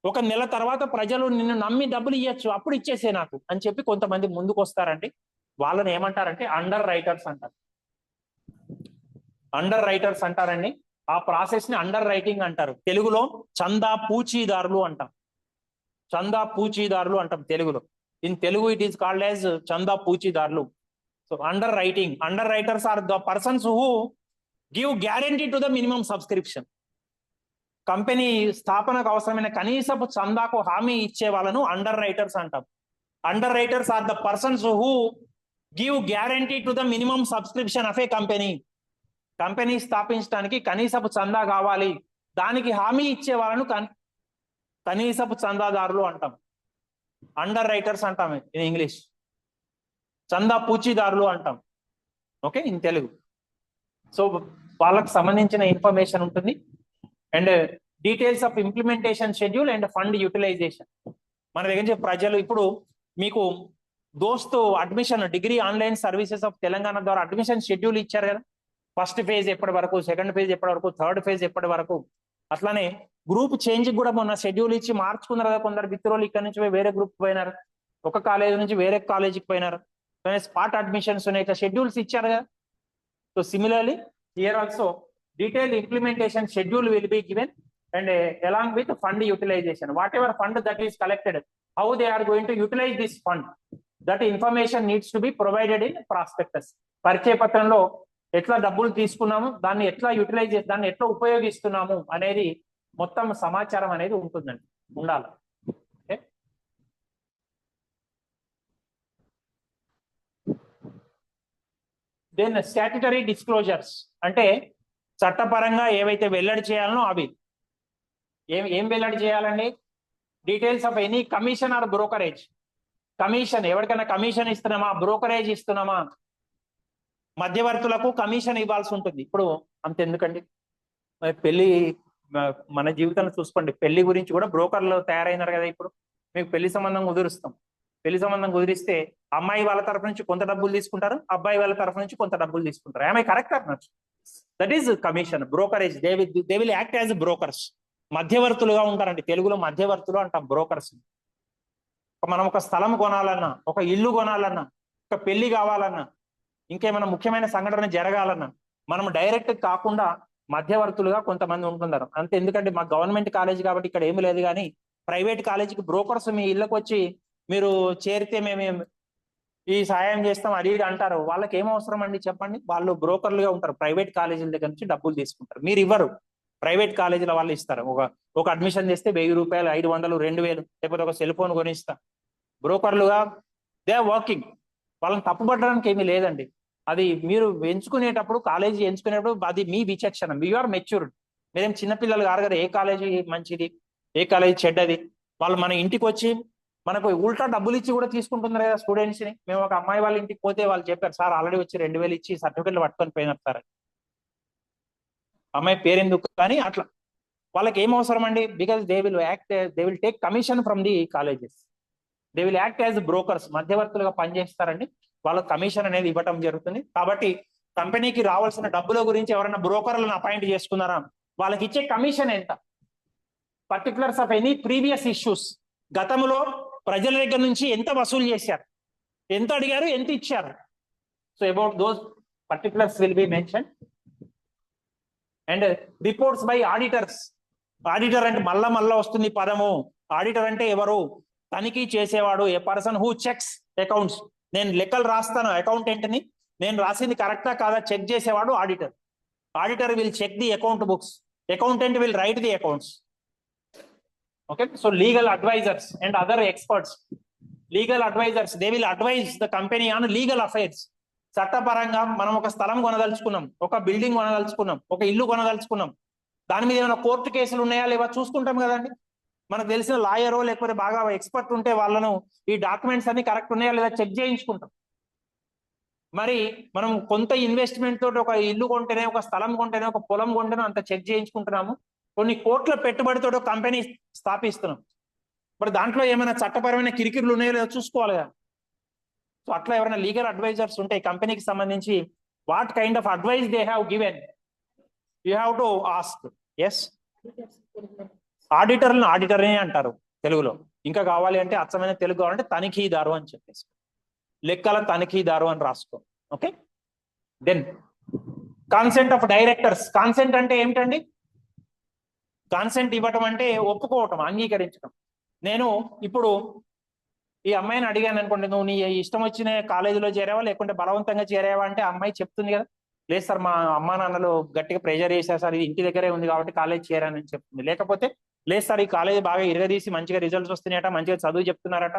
1 నెల తర్వాత ప్రజలు నిన్ను నమ్మి డబ్బులు ఇవ్వచ్చు, అప్పుడు ఇచ్చేసే నాకు అని చెప్పి కొంతమంది ముందుకు వస్తారండి. వాళ్ళని ఏమంటారంటే అండర్ రైటర్స్ అంటారు. అండర్ రైటర్స్ అంటారండి. ఆ ప్రాసెస్ ని అండర్ రైటింగ్ అంటారు. తెలుగులో చందా పూచీదారులు అంటాం, చందా పూచీదారులు అంటాం తెలుగులో. In Telugu it is called as చందా పూచీదారులు. So underwriting, underwriters are the persons who give guarantee to the minimum subscription. Company స్థాపనకు అవసరమైన కనీసపు చందాకు హామీ ఇచ్చే వాళ్ళను అండర్ రైటర్స్ అంటాం. Underwriters are the persons who give guarantee to the minimum subscription of a company. Company స్థాపించడానికి కనీసపు చందా కావాలి, దానికి హామీ ఇచ్చే వాళ్ళను కనీసపు చందాదారులు అంటాం, అండర్ రైటర్స్ అంటాం ఇన్ ఇంగ్లీష్. చందా పూచీదారులు అంటాం, ఓకే, ఇన్ తెలుగు. సో వాళ్ళకు సంబంధించిన ఇన్ఫర్మేషన్ ఉంటుంది. And details of implementation schedule and fund utilization. మన దగ్గర నుంచి ప్రజలు ఇప్పుడు మీకు DOST admission degree online services of Telangana ద్వారా అడ్మిషన్ షెడ్యూల్ ఇచ్చారు కదా. ఫస్ట్ ఫేజ్ ఎప్పటి వరకు, సెకండ్ ఫేజ్ ఎప్పటి వరకు, థర్డ్ ఫేజ్ ఎప్పటి వరకు. అట్లానే గ్రూప్ చేంజ్ కూడా మొన్న షెడ్యూల్ ఇచ్చి మార్చుకున్నారు కదా. కొందరు మిత్రులు ఇక్కడ నుంచి వేరే గ్రూప్ పోయినారు, ఒక కాలేజ్ నుంచి వేరే కాలేజీకి పోయినారు, స్పాట్ అడ్మిషన్స్ ఉన్నాయి, ఇట్లా షెడ్యూల్స్ ఇచ్చారు కదా. So similarly here also detailed implementation schedule will be given and along with fund utilization, whatever fund that is collected, how they are going to utilize this fund, that information needs to be provided in prospectus. పరిచయ పత్రంలో ఎట్లా డబ్బులు తీసుకున్నాము, దాన్ని ఎట్లా utilise చేసి దాన్ని ఎట్లా ఉపయోగిస్తున్నాము అనేది మొత్తం సమాచారం అనేది ఉంటుందండి, ఉండాలి. దెన్ స్టాట్యుటరీ డిస్క్లోజర్స్ అంటే చట్టపరంగా ఏవైతే వెల్లడి చేయాలనో అవి. ఏం వెల్లడి చేయాలండి? Details of any commission or brokerage. Commission, ఎవరికైనా కమిషన్ ఇస్తున్నామా, బ్రోకరేజ్ ఇస్తున్నామా, మధ్యవర్తులకు కమిషన్ ఇవ్వాల్సి ఉంటుంది. ఇప్పుడు అంతెందుకండి, పెళ్లి మన జీవితంలో చూసుకోండి, పెళ్లి గురించి కూడా బ్రోకర్లు తయారైనారు కదా. ఇప్పుడు మీకు పెళ్లి సంబంధం కుదురుస్తాం, పెళ్లి సంబంధం కుదిరిస్తే అమ్మాయి వాళ్ళ తరఫు నుంచి కొంత డబ్బులు తీసుకుంటారు, అబ్బాయి వాళ్ళ తరఫు నుంచి కొంత డబ్బులు తీసుకుంటారు. ఆమె కరెక్ట్ అన్నట్టు. That is commission, brokerage. They will act as brokers. మధ్యవర్తులుగా ఉంటారండి, తెలుగులో మధ్యవర్తులు అంటాం బ్రోకర్స్. మనం ఒక స్థలం కొనాలన్నా, ఒక ఇల్లు కొనాలన్నా, ఒక పెళ్లి కావాలన్నా, ఇంకేమైనా ముఖ్యమైన సంఘటన జరగాలన్నా మనం డైరెక్ట్ కాకుండా మధ్యవర్తులుగా కొంతమంది ఉంటున్నారు అంతే. ఎందుకంటే మా గవర్నమెంట్ కాలేజ్ కాబట్టి ఇక్కడ ఏమి లేదు, కానీ ప్రైవేట్ కాలేజీకి బ్రోకర్స్ మీ ఇళ్ళకి వచ్చి మీరు చేరితే మేము ఈ సాయం చేస్తాం అది అంటారు. వాళ్ళకి ఏం అవసరం అండి చెప్పండి? వాళ్ళు బ్రోకర్లుగా ఉంటారు, ప్రైవేట్ కాలేజీల దగ్గర నుంచి డబ్బులు తీసుకుంటారు. మీరు ఇవ్వరు, ప్రైవేట్ కాలేజీల వాళ్ళు ఇస్తారు. ఒక అడ్మిషన్ చేస్తే 1000 రూపాయలు, 500, 2000, లేకపోతే ఒక సెల్ ఫోన్ కొనిస్తా. బ్రోకర్లుగా దే ఆర్ వర్కింగ్. వాళ్ళని తప్పుపట్టడానికి ఏమీ లేదండి. అది మీరు ఎంచుకునేటప్పుడు, కాలేజీ ఎంచుకునేటప్పుడు అది మీ విచక్షణ, యు ఆర్ మెచ్యూర్డ్. మీరేం చిన్నపిల్లలు కాదు కదా, ఏ కాలేజీ మంచిది, ఏ కాలేజీ చెడ్డది. వాళ్ళు మన ఇంటికి వచ్చి మనకు ఉల్టా డబ్బులు ఇచ్చి కూడా తీసుకుంటున్నారు కదా స్టూడెంట్స్ ని. మేము ఒక అమ్మాయి వాళ్ళ ఇంటికి పోతే వాళ్ళు చెప్పారు, సార్ ఆల్రెడీ వచ్చి 2000 ఇచ్చి సర్టిఫికెట్లు పట్టుకొని పోయినారు సార్. అమ్మాయి పేరెందుకు కానీ అట్లా. వాళ్ళకి ఏం అవసరం అండి? Because they will take commission from the colleges. They will act as brokers, మధ్యవర్తులుగా పనిచేస్తారండి. వాళ్ళకి కమిషన్ అనేది ఇవ్వటం జరుగుతుంది. కాబట్టి కంపెనీకి రావాల్సిన డబ్బుల గురించి ఎవరైనా బ్రోకర్లను అపాయింట్ చేసుకున్నారా, వాళ్ళకి ఇచ్చే కమిషన్ ఎంత, particulars of any previous issues, గతంలో ప్రజల దగ్గర నుంచి ఎంత వసూలు చేశారు, ఎంత అడిగారు, ఎంత ఇచ్చారు. So about those particulars will be mention. And reports by auditors. Auditor అంటే మళ్ళా వస్తుంది పదము. ఆడిటర్ అంటే ఎవరు? తనిఖీ చేసేవాడు, ఏ పర్సన్ హూ చెక్స్ అకౌంట్స్. నేను లెక్కలు రాస్తాను అకౌంటెంట్ ని, నేను రాసింది కరెక్టా కాదా చెక్ చేసేవాడు auditor. Auditor will check the account books, accountant will write the accounts. Okay, so legal advisors and other experts. Legal advisors, they will advise the company on legal affairs. చట్టపరంగా మనం ఒక స్థలం కొనదలుచుకున్నాం, ఒక బిల్డింగ్ కొనదలుచుకున్నాం, ఒక ఇల్లు కొనదలుచుకున్నాం, దాని మీద ఏమైనా కోర్టు కేసులు ఉన్నాయా లేవా చూసుకుంటాం కదండి. మనకు తెలిసిన లాయరో లేకపోతే బాగా ఎక్స్పర్ట్ ఉంటే వాళ్ళను ఈ డాక్యుమెంట్స్ అన్ని కరెక్ట్ ఉన్నాయా లేదా చెక్ చేయించుకుంటాం. మరి మనం కొంత ఇన్వెస్ట్మెంట్ తోటి ఒక ఇల్లు కొంటేనే, ఒక స్థలం కొంటేనే, ఒక పొలం కొంటేనే అంత చెక్ చేయించుకుంటున్నాము. కొన్ని కోట్ల పెట్టుబడితో ఒక కంపెనీ స్థాపిస్తున్నాం, మరి దాంట్లో ఏమైనా చట్టపరమైన కిరికిరులు ఉన్నాయో లేదో చూసుకోవాలి కదా. సో అట్లా ఎవరైనా లీగల్ అడ్వైజర్స్ ఉంటే కంపెనీకి సంబంధించి what kind of advice they have given you have to ask. Yes, ఆడిటర్ని అంటారు తెలుగులో. ఇంకా కావాలి అంటే అచ్చమైన తెలుగు కావాలంటే తనిఖీదారు అని చెప్పేసి, లెక్కల తనిఖీదారు అని రాసుకో. Okay, then consent of directors. Consent అంటే ఏమిటండి? కాన్సెంట్ ఇవ్వటం అంటే ఒప్పుకోవటం, అంగీకరించడం. నేను ఇప్పుడు ఈ అమ్మాయిని అడిగాను అనుకోండి, నువ్వు నీ ఇష్టం వచ్చిన కాలేజీలో చేరావా లేకుంటే బలవంతంగా చేరావా అంటే అమ్మాయి చెప్తుంది కదా, లేదు సార్ మా అమ్మా నాన్నలు గట్టిగా ప్రెషర్ చేశారు సార్, ఇది ఇంటి దగ్గరే ఉంది కాబట్టి కాలేజ్ చేరానని చెప్తుంది. లేకపోతే లేదు సార్ ఈ కాలేజ్ బాగా ఇరగదీసి మంచిగా రిజల్ట్స్ వస్తున్నాయట, మంచిగా చదువు చెప్తున్నారట,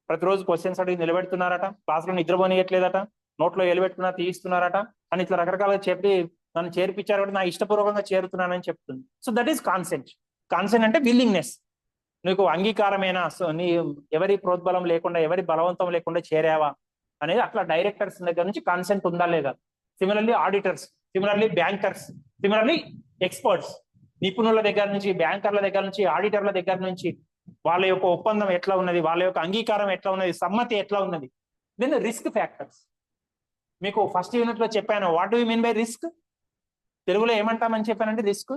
ప్రతిరోజు క్వశ్చన్స్ అడిగి నిలబెడుతున్నారట, క్లాసులో నిద్రపోనియట్లేదట, నోట్లో ఎలిపెట్టుకున్నా తీస్తున్నారట అని ఇట్లా రకరకాలుగా చెప్పి నన్ను చేర్పించారు కాబట్టి నా ఇష్టపూర్వకంగా చేరుతున్నానని చెప్తుంది. So that is consent. Consent అంటే విల్లింగ్నెస్, నీకు అంగీకారమైన, నీ ఎవరి ప్రోద్బలం లేకుండా ఎవరి బలవంతం లేకుండా చేరావా అనేది. అట్లా డైరెక్టర్స్ దగ్గర నుంచి కాన్సెంట్ ఉందా లేదా. Similarly auditors, similarly bankers, similarly experts, నిపుణుల దగ్గర నుంచి, బ్యాంకర్ల దగ్గర నుంచి, ఆడిటర్ల దగ్గర నుంచి వాళ్ళ యొక్క ఒప్పందం ఎట్లా ఉన్నది, వాళ్ళ యొక్క అంగీకారం ఎట్లా ఉన్నది, సమ్మతి ఎట్లా ఉన్నది. Then risk factors. మీకు ఫస్ట్ యూనిట్ లో చెప్పాను, what do you mean by risk? తెలుగులో ఏమంటామని చెప్పానంటే రిస్క్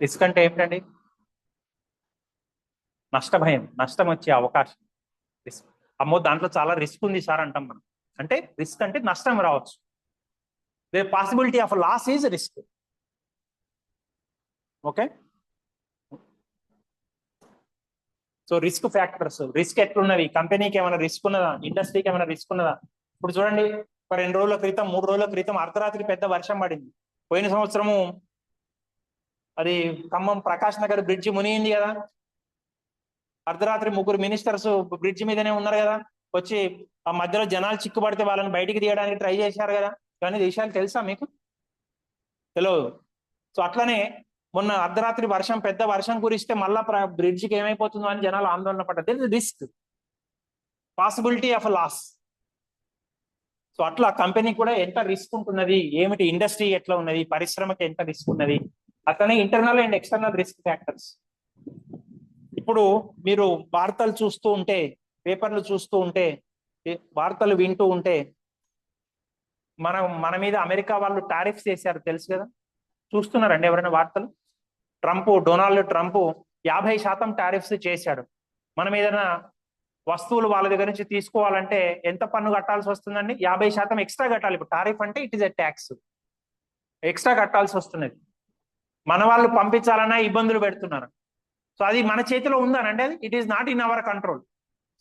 రిస్క్ అంటే ఏమిటండి? నష్ట భయం, నష్టం వచ్చే అవకాశం. రిస్క్, అమ్మో దాంట్లో చాలా రిస్క్ ఉంది సార్ అంటాం మనం. అంటే రిస్క్ అంటే నష్టం రావచ్చు. The possibility of loss is risk. Okay, so risk factors. Risk ఎట్లున్నది, కంపెనీకి ఏమైనా రిస్క్ ఉన్నదా, ఇండస్ట్రీకి ఏమైనా రిస్క్ ఉన్నదా. ఇప్పుడు చూడండి, ఒక 2 రోజుల క్రితం 3 రోజుల క్రితం అర్ధరాత్రి పెద్ద వర్షం పడింది. పోయిన సంవత్సరము అది ఖమ్మం ప్రకాష్ నగర్ బ్రిడ్జి మునిగింది కదా, అర్ధరాత్రి 3 మినిస్టర్స్ బ్రిడ్జి మీదనే ఉన్నారు కదా, వచ్చి ఆ మధ్యలో జనాలు చిక్కుపడితే వాళ్ళని బయటికి తీయడానికి ట్రై చేశారు కదా. కానీ విషయాలు తెలుసా మీకు? తెలియదు. సో అట్లనే మొన్న అర్ధరాత్రి వర్షం, పెద్ద వర్షం కురిస్తే మళ్ళా బ్రిడ్జికి ఏమైపోతుందో అని జనాలు ఆందోళన పడ్డారు. Risk, possibility of loss. So అట్లా కంపెనీ కూడా ఎంత రిస్క్ ఉంటున్నది, ఏమిటి ఇండస్ట్రీ ఎట్లా ఉన్నది, పరిశ్రమకి ఎంత రిస్క్ ఉన్నది. అట్లనే internal and external risk factors. ఇప్పుడు మీరు వార్తలు చూస్తూ ఉంటే, పేపర్లు చూస్తూ ఉంటే, వార్తలు వింటూ ఉంటే, మన మీద అమెరికా వాళ్ళు టారిఫ్స్ చేశారు తెలుసు కదా, చూస్తున్నారండి ఎవరైనా వార్తలు? డొనాల్డ్ ట్రంప్ 50% టారిఫ్స్ చేశాడు. మనం ఏదైనా వస్తువులు వాళ్ళ దగ్గర నుంచి తీసుకోవాలంటే ఎంత పన్ను కట్టాల్సి వస్తుందండి? 50% ఎక్స్ట్రా కట్టాలి. ఇప్పుడు టారిఫ్ అంటే it is a tax, extra కట్టాల్సి వస్తున్నది. మన వాళ్ళు పంపించాలన్నా ఇబ్బందులు పెడుతున్నారు. సో అది మన చేతిలో ఉందనండి, అది it is not in our control.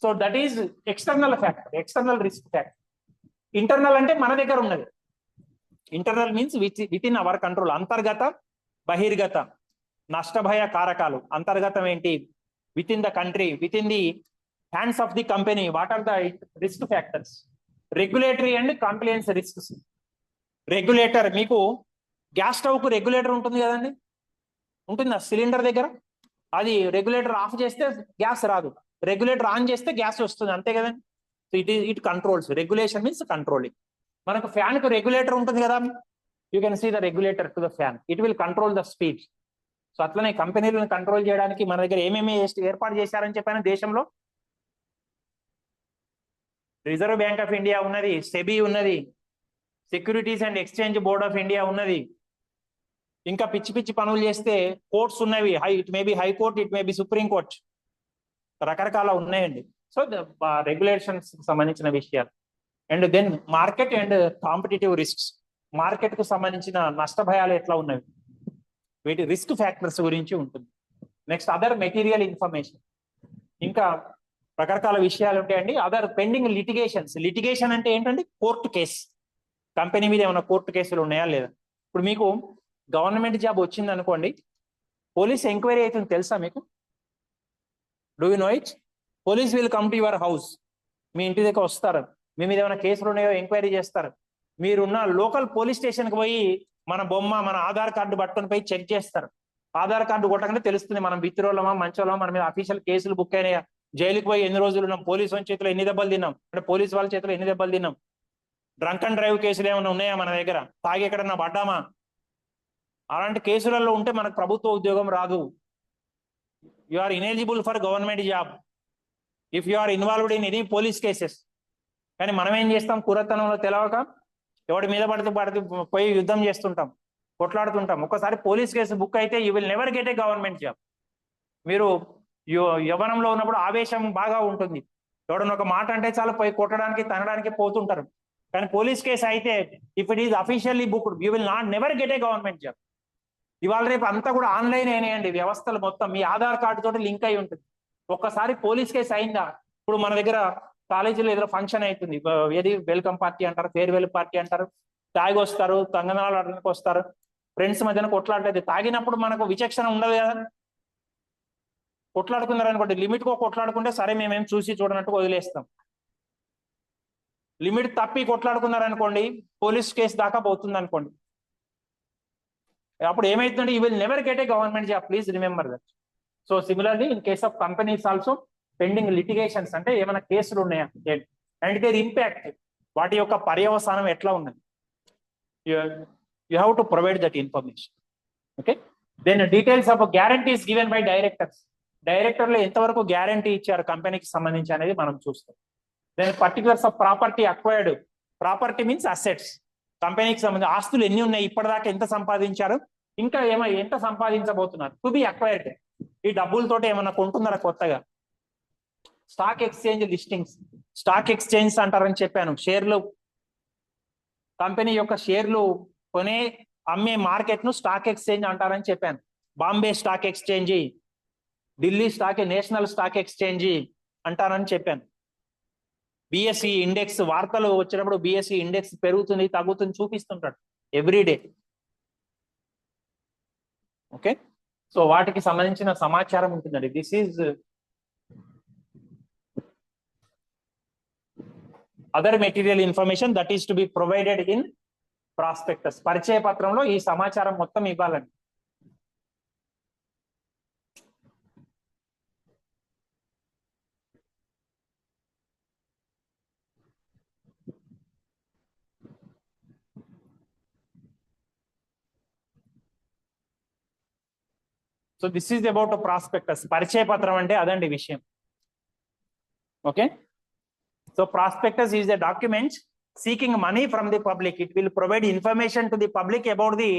So that is external factor, external risk factor. Internal అంటే మన దగ్గర ఉన్నది. Internal means within our control. అంతర్గత, బహిర్గత నష్టభయ కారకాలు. అంతర్గతం ఏంటి? Within the country, within the hands of the company. What are the risk factors? Regulatory and compliance risks. Regulator, మీకు గ్యాస్ స్టవ్ కు రెగ్యులేటర్ ఉంటుంది కదండి, ఉంటుందా సిలిండర్ దగ్గర? అది రెగ్యులేటర్ ఆఫ్ చేస్తే గ్యాస్ రాదు, రెగ్యులేటర్ ఆన్ చేస్తే గ్యాస్ వస్తుంది, అంతే కదండి. So it controls. Regulation means controlling. మనకు ఫ్యాన్ కు రెగ్యులేటర్ ఉంటుంది కదా, you can see the regulator to the fan, it will control the speed. So అట్లనే కంపెనీలను కంట్రోల్ చేయడానికి మన దగ్గర ఏమేమి ఏర్పాటు చేశారని చెప్పాను దేశంలో. రిజర్వ్ బ్యాంక్ ఆఫ్ ఇండియా ఉన్నది, సెబీ ఉన్నది, Securities and exchange board of India ఉన్నది. ఇంకా పిచ్చి పిచ్చి పనులు చేస్తే కోర్ట్స్ ఉన్నవి, it may be high court, it may be Supreme Court, రకరకాల ఉన్నాయండి. సో రెగ్యులేషన్స్ సంబంధించిన విషయాలు. And then market and competitive risks. Market కు సంబంధించిన నష్ట భయాలు ఎట్లా ఉన్నవి, వీటి రిస్క్ ఫ్యాక్టర్స్ గురించి ఉంటుంది. Next other material information. ఇంకా రకరకాల విషయాలు ఉంటాయండి. Other pending litigations. లిటిగేషన్ అంటే ఏంటంటే కోర్టు కేసు. కంపెనీ మీద ఏమైనా కోర్టు కేసులు ఉన్నాయా లేదా. ఇప్పుడు మీకు గవర్నమెంట్ జాబ్ వచ్చింది అనుకోండి, పోలీస్ ఎంక్వైరీ అవుతుంది తెలుసా మీకు? Do you know it? Police will come to your house, మీ ఇంటి దగ్గర వస్తారు, మీ మీద ఏమైనా కేసులు ఉన్నాయో ఎంక్వైరీ చేస్తారు. మీరున్న లోకల్ పోలీస్ స్టేషన్కి పోయి మన బొమ్మ, మన ఆధార్ కార్డు పట్టుకొని పోయి చెక్ చేస్తారు. ఆధార్ కార్డు కొట్టగానే తెలుస్తుంది మనం బిత్తిరోళ్ళమా మంచోళ్ళమా, మన మీద అఫీషియల్ కేసులు బుక్ అయినాయా, జైలుకి పోయి ఎన్ని రోజులు ఉన్నాం, పోలీసు వాళ్ళ చేతిలో ఎన్ని దెబ్బలు తిన్నాం, అంటే పోలీసు వాళ్ళ చేతిలో ఎన్ని దెబ్బలు తిన్నాం, డ్రంక్ అండ్ డ్రైవ్ కేసులు ఏమైనా ఉన్నాయా మన దగ్గర, తాగి ఎక్కడన్నా పడ్డామా, అలాంటి కేసులలో ఉంటే మనకు ప్రభుత్వ ఉద్యోగం రాదు. You are ineligible for government job if you are involved in any police cases. కానీ మనం ఏం చేస్తాం, కుర్రతనంలో తెలవక ఎవడి మీద పడితే పోయి యుద్ధం చేస్తుంటాం, కొట్లాడుతుంటాం. ఒక్కసారి పోలీస్ కేసు బుక్ అయితే you will never get a government job. మీరు యవ్వనంలో ఉన్నప్పుడు ఆవేశం బాగా ఉంటుంది, ఎవడన్నా ఒక మాట అంటే చాలా పోయి కొట్టడానికి తనడానికి పోతుంటారు. కానీ పోలీస్ కేసు అయితే if it is officially booked you will not never get a government job. ఇవాళ రేపు అంతా కూడా ఆన్లైన్ అయినాయండి వ్యవస్థలు మొత్తం, మీ ఆధార్ కార్డు తోటి లింక్ అయి ఉంటుంది. ఒక్కసారి పోలీస్ కేసు అయిందా, ఇప్పుడు మన దగ్గర కాలేజీలో ఏదో ఫంక్షన్ అవుతుంది, ఏది వెల్కమ్ పార్టీ అంటారు, ఫేర్వెల్ పార్టీ అంటారు, తాగి వస్తారు, తంగనాలు ఆడడానికి వస్తారు, ఫ్రెండ్స్ మధ్యన కొట్లాడలేదు. తాగినప్పుడు మనకు విచక్షణ ఉండదు కదా, కొట్లాడుకున్నారు అనుకోండి, లిమిట్ కో కొట్లాడుకుంటే సరే మేమేం చూసి చూడనట్టు వదిలేస్తాం. లిమిట్ తప్పి కొట్లాడుకున్నారనుకోండి పోలీస్ కేసు దాకా పోతుంది అనుకోండి, అప్పుడు ఏమైతుందంటే you will never get a government job, please remember that. So similarly in case of companies also pending litigations, అంటే ఏమైనా కేసులు ఉన్నాయా అండ్ దేర్ ఇంపాక్ట్, వాటి యొక్క పర్యవసానం ఎట్లా ఉన్నది, you have to provide that information. Okay, then details of guarantees given by directors, డైరెక్టర్లు ఎంతవరకు గ్యారంటీ ఇచ్చారు కంపెనీకి సంబంధించి అనేది మనం చూస్తాం. Then particulars of property acquired, property means assets, కంపెనీకి సంబంధించి ఆస్తులు ఎన్ని ఉన్నాయి, ఇప్పటిదాకా ఎంత సంపాదించారు, ఇంకా ఎంత సంపాదించబోతున్నారు, టు బి అక్వైర్డ్. ఈ డబ్బులతోటి ఏమన్నా కొంటున్నారా కొత్తగా. Stock exchange listings, stock exchange అంటారని చెప్పాను, షేర్లు, కంపెనీ యొక్క షేర్లు కొనే అమ్మే మార్కెట్ ను స్టాక్ ఎక్స్చేంజ్ అంటారని చెప్పాను. Bombay stock exchange, Delhi national stock exchange అంటారని చెప్పాను. బిఎస్ఈ ఇండెక్స్, వార్తలు వచ్చినప్పుడు బిఎస్ఈ ఇండెక్స్ పెరుగుతుంది తగ్గుతుంది చూపిస్తుంటాడు ఎవ్రీడే. ఓకే, సో వాటికి సంబంధించిన సమాచారం ఉంటుందండి. This is other material information that is to be provided in prospectus. పరిచయ పత్రంలో ఈ సమాచారం మొత్తం ఇవ్వాలండి. So this is about prospectus. పరిచయ పత్రం అంటే అదండి విషయం. Okay, so prospectus is a document seeking money from the public. It will provide information to the public about the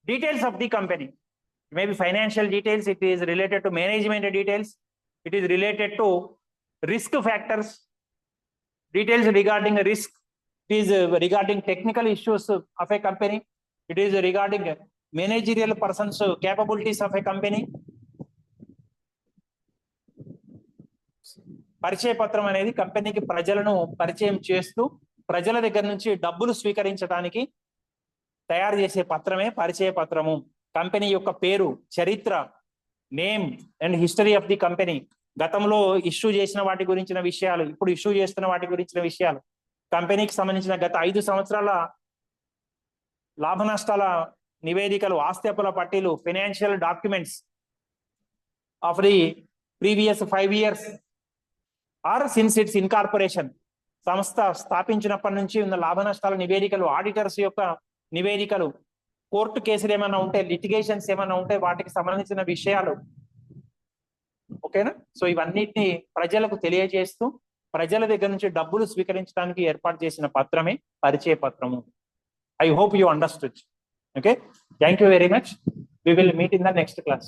details of the company. It may be financial details, it is related to management details, it is related to risk factors, details regarding risk, it is regarding technical issues of a company, it is regarding managerial persons capabilities of a company. పరిచయ పత్రం అనేది కంపెనీకి ప్రజలను పరిచయం చేస్తూ ప్రజల దగ్గర నుంచి డబ్బులు స్వీకరించడానికి తయారు చేసే పత్రమే పరిచయ పత్రము. కంపెనీ యొక్క పేరు, చరిత్ర, name and history of the company, గతంలో ఇష్యూ చేసిన వాటి గురించిన విషయాలు, ఇప్పుడు ఇష్యూ చేస్తున్న వాటి గురించిన విషయాలు, కంపెనీకి సంబంధించిన గత 5 సంవత్సరాల లాభ నష్టాల నివేదికలు, ఆస్తి అప్పుల పట్టీలు, financial documents of the previous 5 years or since its incorporation, సంస్థ స్థాపించినప్పటి నుంచి ఉన్న లాభ నష్టాల నివేదికలు, ఆడిటర్స్ యొక్క నివేదికలు, కోర్టు కేసులు ఏమైనా ఉంటే, లిటిగేషన్స్ ఏమైనా ఉంటే వాటికి సంబంధించిన విషయాలు. ఓకేనా, సో ఇవన్నిటిని ప్రజలకు తెలియజేస్తూ ప్రజల దగ్గర నుంచి డబ్బులు స్వీకరించడానికి ఏర్పాటు చేసిన పత్రమే పరిచయ పత్రము. I hope you understood. Okay, thank you very much. We will meet in the next class.